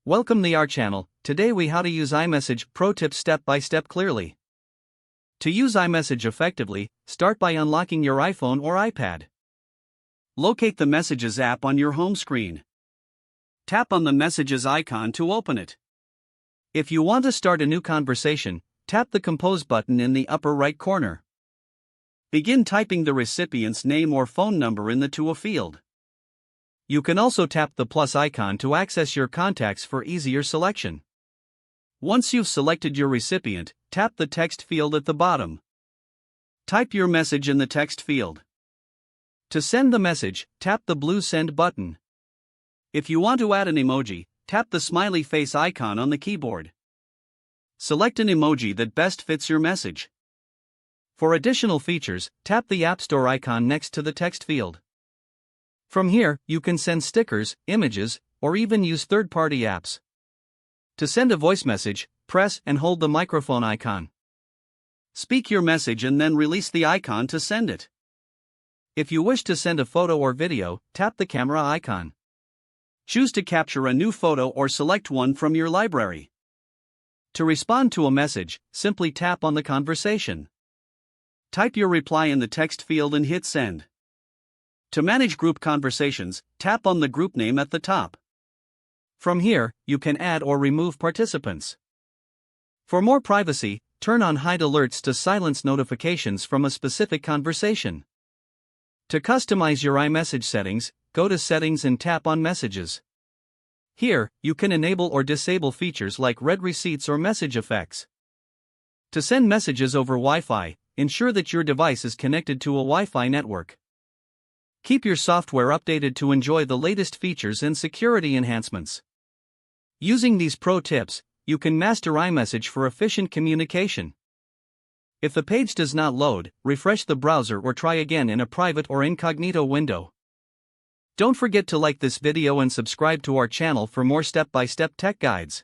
Welcome to our channel. Today we how to use iMessage Pro Tips step by step clearly. To use iMessage effectively, start by unlocking your iPhone or iPad. Locate the Messages app on your home screen. Tap on the Messages icon to open it. If you want to start a new conversation, tap the Compose button in the upper right corner. Begin typing the recipient's name or phone number in the To a field. You can also tap the plus icon to access your contacts for easier selection. Once you've selected your recipient, tap the text field at the bottom. Type your message in the text field. To send the message, tap the blue Send button. If you want to add an emoji, tap the smiley face icon on the keyboard. Select an emoji that best fits your message. For additional features, tap the App Store icon next to the text field. From here, you can send stickers, images, or even use third-party apps. To send a voice message, press and hold the microphone icon. Speak your message and then release the icon to send it. If you wish to send a photo or video, tap the camera icon. Choose to capture a new photo or select one from your library. To respond to a message, simply tap on the conversation. Type your reply in the text field and hit send. To manage group conversations, tap on the group name at the top. From here, you can add or remove participants. For more privacy, turn on hide alerts to silence notifications from a specific conversation. To customize your iMessage settings, go to Settings and tap on Messages. Here, you can enable or disable features like read receipts or message effects. To send messages over Wi-Fi, ensure that your device is connected to a Wi-Fi network. Keep your software updated to enjoy the latest features and security enhancements. Using these pro tips, you can master iMessage for efficient communication. If the page does not load, refresh the browser or try again in a private or incognito window. Don't forget to like this video and subscribe to our channel for more step-by-step tech guides.